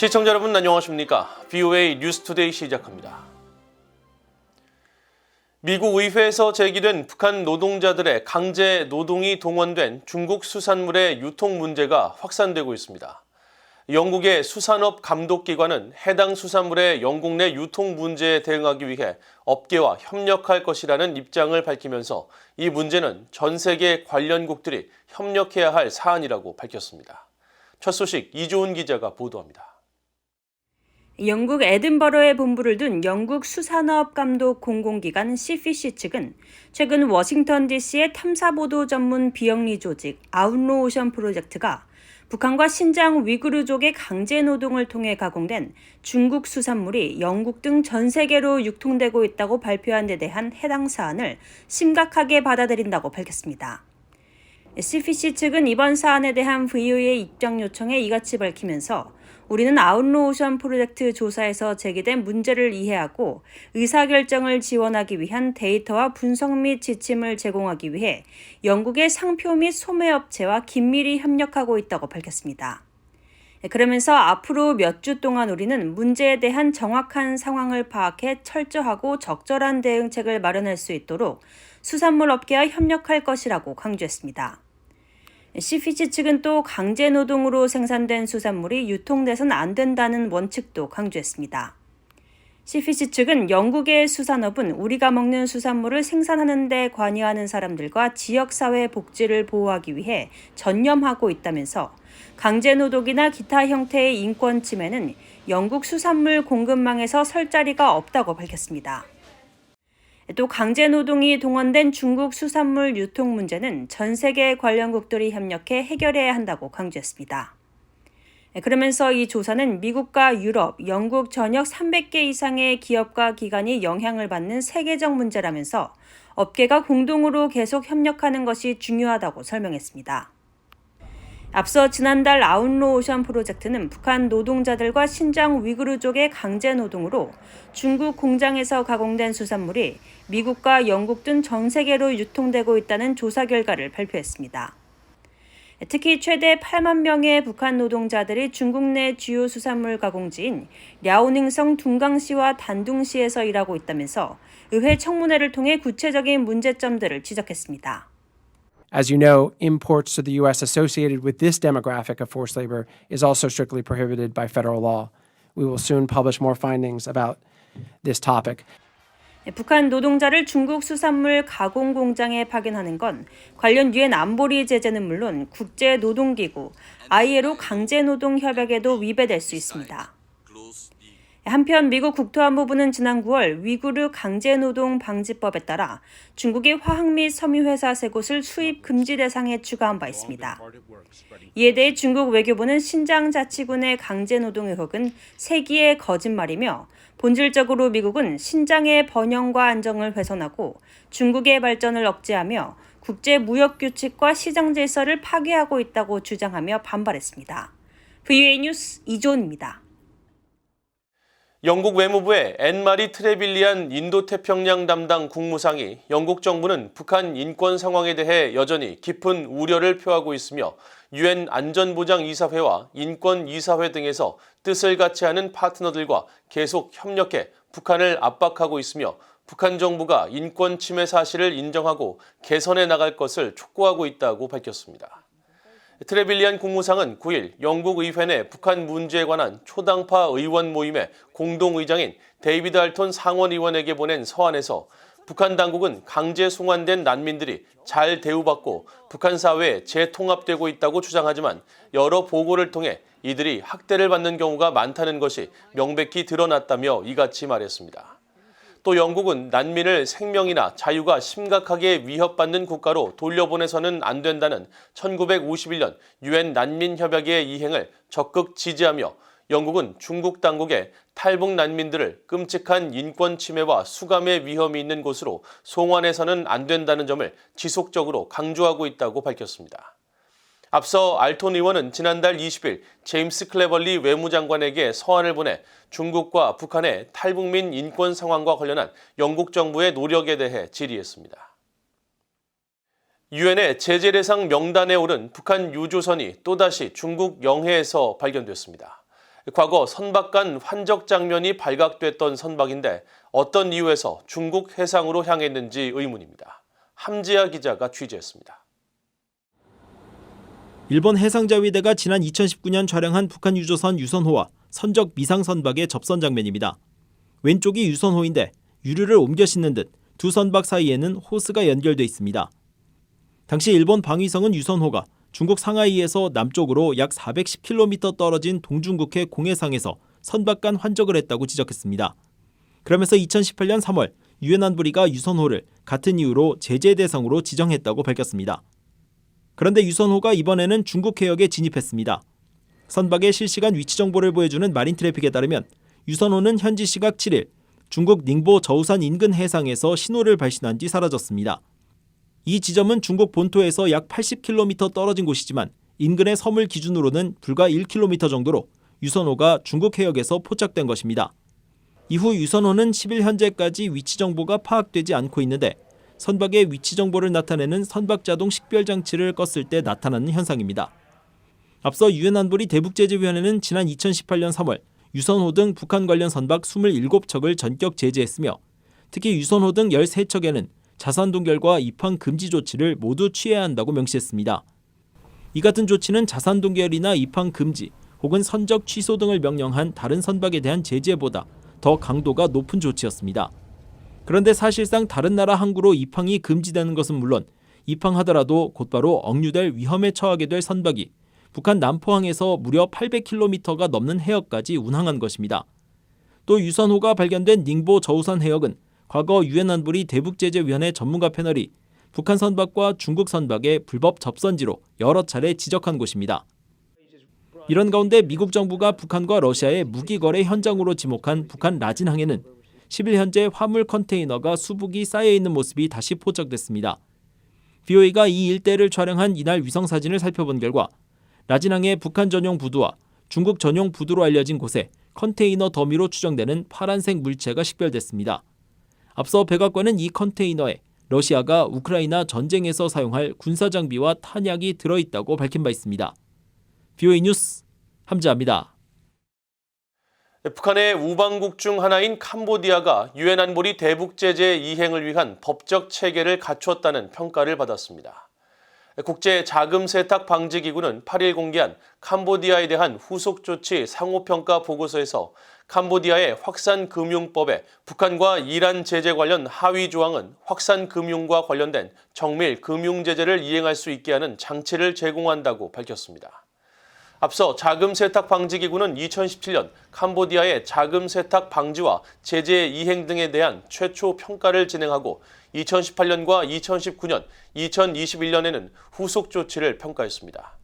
시청자 여러분 안녕하십니까? VOA 뉴스투데이 시작합니다. 미국 의회에서 제기된 북한 노동자들의 강제 노동이 동원된 중국 수산물의 유통 문제가 확산되고 있습니다. 영국의 수산업 감독기관은 해당 수산물의 영국 내 유통 문제에 대응하기 위해 업계와 협력할 것이라는 입장을 밝히면서 이 문제는 전 세계 관련국들이 협력해야 할 사안이라고 밝혔습니다. 첫 소식 이조은 기자가 보도합니다. 영국 에든버러에 본부를 둔 영국 수산업 감독 공공기관 CFC 측은 최근 워싱턴 DC의 탐사보도 전문 비영리 조직 아웃로 오션 프로젝트가 북한과 신장 위구르족의 강제 노동을 통해 가공된 중국 수산물이 영국 등 전 세계로 유통되고 있다고 발표한 데 대한 해당 사안을 심각하게 받아들인다고 밝혔습니다. CFC 측은 이번 사안에 대한 VOA 입장 요청에 이같이 밝히면서 우리는 아웃로 오션 프로젝트 조사에서 제기된 문제를 이해하고 의사결정을 지원하기 위한 데이터와 분석 및 지침을 제공하기 위해 영국의 상표 및 소매업체와 긴밀히 협력하고 있다고 밝혔습니다. 그러면서 앞으로 몇 주 동안 우리는 문제에 대한 정확한 상황을 파악해 철저하고 적절한 대응책을 마련할 수 있도록 수산물 업계와 협력할 것이라고 강조했습니다. CFC 측은 또 강제 노동으로 생산된 수산물이 유통돼서는 안 된다는 원칙도 강조했습니다. CFC 측은 영국의 수산업은 우리가 먹는 수산물을 생산하는 데 관여하는 사람들과 지역사회 복지를 보호하기 위해 전념하고 있다면서 강제 노동이나 기타 형태의 인권 침해는 영국 수산물 공급망에서 설 자리가 없다고 밝혔습니다. 또 강제 노동이 동원된 중국 수산물 유통 문제는 전 세계 관련국들이 협력해 해결해야 한다고 강조했습니다. 그러면서 이 조사는 미국과 유럽, 영국 전역 300개 이상의 기업과 기관이 영향을 받는 세계적 문제라면서 업계가 공동으로 계속 협력하는 것이 중요하다고 설명했습니다. 앞서 지난달 아웃로 오션 프로젝트는 북한 노동자들과 신장 위구르족의 강제 노동으로 중국 공장에서 가공된 수산물이 미국과 영국 등 전 세계로 유통되고 있다는 조사 결과를 발표했습니다. 특히 최대 8만 명의 북한 노동자들이 중국 내 주요 수산물 가공지인 랴오닝성 둥강시와 단둥시에서 일하고 있다면서 의회 청문회를 통해 구체적인 문제점들을 지적했습니다. As you know, imports to the U.S. associated with this demographic of forced labor is also strictly prohibited by federal law. We will soon publish more findings about this topic. 북한 노동자를 중국 수산물 가공 공장에 파견하는 건 관련 유엔 안보리 제재는 물론 국제노동기구 ILO 강제노동협약에도 위배될 수 있습니다. 한편 미국 국토안보부는 지난 9월 위구르 강제노동 방지법에 따라 중국의 화학 및 섬유회사 3곳을 수입 금지 대상에 추가한 바 있습니다. 이에 대해 중국 외교부는 신장 자치군의 강제노동 의혹은 세기의 거짓말이며 본질적으로 미국은 신장의 번영과 안정을 훼손하고 중국의 발전을 억제하며 국제무역규칙과 시장 질서를 파괴하고 있다고 주장하며 반발했습니다. VOA 뉴스 이조은입니다. 영국 외무부의 앤마리 트레빌리안 인도태평양 담당 국무상이 영국 정부는 북한 인권 상황에 대해 여전히 깊은 우려를 표하고 있으며 유엔 안전보장이사회와 인권이사회 등에서 뜻을 같이 하는 파트너들과 계속 협력해 북한을 압박하고 있으며 북한 정부가 인권 침해 사실을 인정하고 개선해 나갈 것을 촉구하고 있다고 밝혔습니다. 트레빌리안 국무상은 9일 영국 의회 내 북한 문제에 관한 초당파 의원 모임의 공동의장인 데이비드 알톤 상원의원에게 보낸 서한에서 북한 당국은 강제 송환된 난민들이 잘 대우받고 북한 사회에 재통합되고 있다고 주장하지만 여러 보고를 통해 이들이 학대를 받는 경우가 많다는 것이 명백히 드러났다며 이같이 말했습니다. 또 영국은 난민을 생명이나 자유가 심각하게 위협받는 국가로 돌려보내서는 안 된다는 1951년 유엔 난민협약의 이행을 적극 지지하며 영국은 중국 당국에 탈북 난민들을 끔찍한 인권 침해와 수감의 위험이 있는 곳으로 송환해서는 안 된다는 점을 지속적으로 강조하고 있다고 밝혔습니다. 앞서 알톤 의원은 지난달 20일 제임스 클레벌리 외무장관에게 서한을 보내 중국과 북한의 탈북민 인권 상황과 관련한 영국 정부의 노력에 대해 질의했습니다. 유엔의 제재 대상 명단에 오른 북한 유조선이 또다시 중국 영해에서 발견됐습니다. 과거 선박 간 환적 장면이 발각됐던 선박인데 어떤 이유에서 중국 해상으로 향했는지 의문입니다. 함지아 기자가 취재했습니다. 일본 해상자위대가 지난 2019년 촬영한 북한 유조선 유선호와 선적 미상 선박의 접선 장면입니다. 왼쪽이 유선호인데 유류를 옮겨 싣는 듯 두 선박 사이에는 호스가 연결돼 있습니다. 당시 일본 방위성은 유선호가 중국 상하이에서 남쪽으로 약 410km 떨어진 동중국해 공해상에서 선박 간 환적을 했다고 지적했습니다. 그러면서 2018년 3월 유엔 안보리가 유선호를 같은 이유로 제재 대상으로 지정했다고 밝혔습니다. 그런데 유선호가 이번에는 중국 해역에 진입했습니다. 선박의 실시간 위치 정보를 보여주는 마린 트래픽에 따르면 유선호는 현지 시각 7일 중국 닝보 저우산 인근 해상에서 신호를 발신한 뒤 사라졌습니다. 이 지점은 중국 본토에서 약 80km 떨어진 곳이지만 인근의 섬을 기준으로는 불과 1km 정도로 유선호가 중국 해역에서 포착된 것입니다. 이후 유선호는 10일 현재까지 위치 정보가 파악되지 않고 있는데 선박의 위치 정보를 나타내는 선박 자동 식별 장치를 껐을 때 나타나는 현상입니다. 앞서 유엔 안보리 대북제재위원회는 지난 2018년 3월 유선호 등 북한 관련 선박 27척을 전격 제재했으며 특히 유선호 등 13척에는 자산 동결과 입항 금지 조치를 모두 취해야 한다고 명시했습니다. 이 같은 조치는 자산 동결이나 입항 금지 혹은 선적 취소 등을 명령한 다른 선박에 대한 제재보다 더 강도가 높은 조치였습니다. 그런데 사실상 다른 나라 항구로 입항이 금지되는 것은 물론 입항하더라도 곧바로 억류될 위험에 처하게 될 선박이 북한 남포항에서 무려 800km가 넘는 해역까지 운항한 것입니다. 또 유선호가 발견된 닝보 저우산 해역은 과거 유엔 안보리 대북제재위원회 전문가 패널이 북한 선박과 중국 선박의 불법 접선지로 여러 차례 지적한 곳입니다. 이런 가운데 미국 정부가 북한과 러시아의 무기 거래 현장으로 지목한 북한 라진항에는 10일 현재 화물 컨테이너가 수북이 쌓여있는 모습이 다시 포착됐습니다. VOA가 이 일대를 촬영한 이날 위성사진을 살펴본 결과 라진항의 북한 전용 부두와 중국 전용 부두로 알려진 곳에 컨테이너 더미로 추정되는 파란색 물체가 식별됐습니다. 앞서 백악관은 이 컨테이너에 러시아가 우크라이나 전쟁에서 사용할 군사장비와 탄약이 들어있다고 밝힌 바 있습니다. VOA 뉴스 함지아입니다. 북한의 우방국 중 하나인 캄보디아가 유엔 안보리 대북제재 이행을 위한 법적 체계를 갖췄다는 평가를 받았습니다. 국제 자금 세탁 방지 기구는 8일 공개한 캄보디아에 대한 후속 조치 상호평가 보고서에서 캄보디아의 확산금융법에 북한과 이란 제재 관련 하위 조항은 확산금융과 관련된 정밀 금융 제재를 이행할 수 있게 하는 장치를 제공한다고 밝혔습니다. 앞서 자금세탁방지기구는 2017년 캄보디아의 자금세탁 방지와 제재 이행 등에 대한 최초 평가를 진행하고 2018년과 2019년, 2021년에는 후속 조치를 평가했습니다.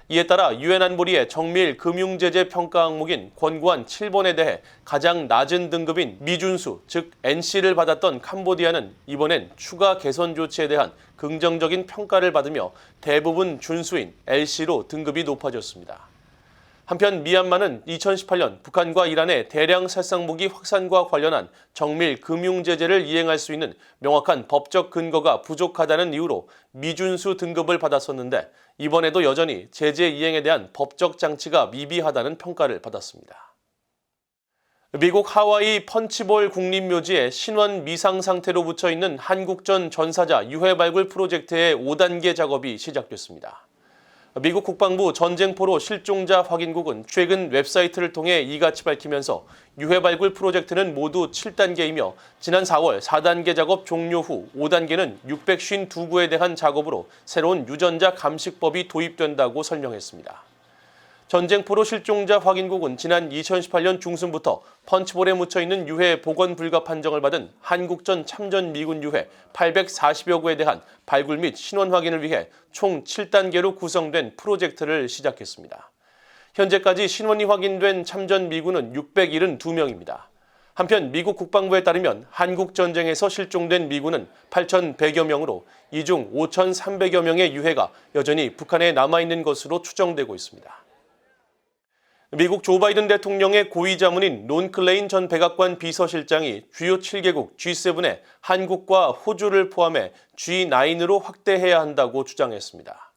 이에 따라 유엔 안보리의 정밀 금융제재 평가 항목인 권고안 7번에 대해 가장 낮은 등급인 미준수, 즉 NC를 받았던 캄보디아는 이번엔 추가 개선 조치에 대한 긍정적인 평가를 받으며 대부분 준수인 LC로 등급이 높아졌습니다. 한편 미얀마는 2018년 북한과 이란의 대량 살상무기 확산과 관련한 정밀 금융 제재를 이행할 수 있는 명확한 법적 근거가 부족하다는 이유로 미준수 등급을 받았었는데 이번에도 여전히 제재 이행에 대한 법적 장치가 미비하다는 평가를 받았습니다. 미국 하와이 펀치볼 국립묘지에 신원 미상 상태로 묻혀 있는 한국전 전사자 유해 발굴 프로젝트의 5단계 작업이 시작됐습니다. 미국 국방부 전쟁포로 실종자 확인국은 최근 웹사이트를 통해 이같이 밝히면서 유해 발굴 프로젝트는 모두 7단계이며 지난 4월 4단계 작업 종료 후 5단계는 652구에 대한 작업으로 새로운 유전자 감식법이 도입된다고 설명했습니다. 전쟁포로 실종자 확인국은 지난 2018년 중순부터 펀치볼에 묻혀있는 유해 복원 불가 판정을 받은 한국전 참전 미군 유해 840여 구에 대한 발굴 및 신원 확인을 위해 총 7단계로 구성된 프로젝트를 시작했습니다. 현재까지 신원이 확인된 참전 미군은 672명입니다. 한편 미국 국방부에 따르면 한국전쟁에서 실종된 미군은 8,100여 명으로 이 중 5,300여 명의 유해가 여전히 북한에 남아있는 것으로 추정되고 있습니다. 미국 조 바이든 대통령의 고위자문인 론 클레인 전 백악관 비서실장이 주요 7개국 G7에 한국과 호주를 포함해 G9으로 확대해야 한다고 주장했습니다.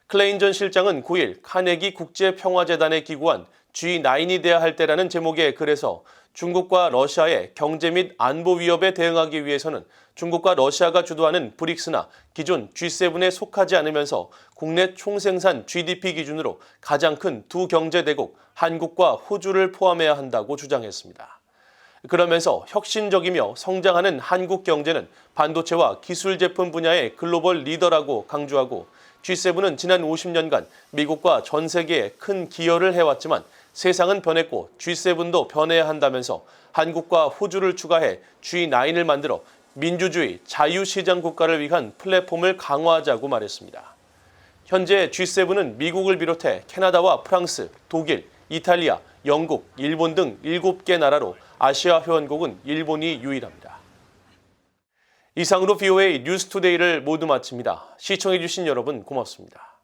클레인 전 실장은 9일 카네기 국제평화재단에 기고한 G9이 돼야 할 때라는 제목의 글에서 중국과 러시아의 경제 및 안보 위협에 대응하기 위해서는 중국과 러시아가 주도하는 브릭스나 기존 G7에 속하지 않으면서 국내 총생산 GDP 기준으로 가장 큰 두 경제대국 한국과 호주를 포함해야 한다고 주장했습니다. 그러면서 혁신적이며 성장하는 한국 경제는 반도체와 기술 제품 분야의 글로벌 리더라고 강조하고 G7은 지난 50년간 미국과 전 세계에 큰 기여를 해왔지만 세상은 변했고 G7도 변해야 한다면서 한국과 호주를 추가해 G9을 만들어 민주주의, 자유시장 국가를 위한 플랫폼을 강화하자고 말했습니다. 현재 G7은 미국을 비롯해 캐나다와 프랑스, 독일, 이탈리아, 영국, 일본 등 7개 나라로 아시아 회원국은 일본이 유일합니다. 이상으로 VOA 뉴스투데이를 모두 마칩니다. 시청해주신 여러분 고맙습니다.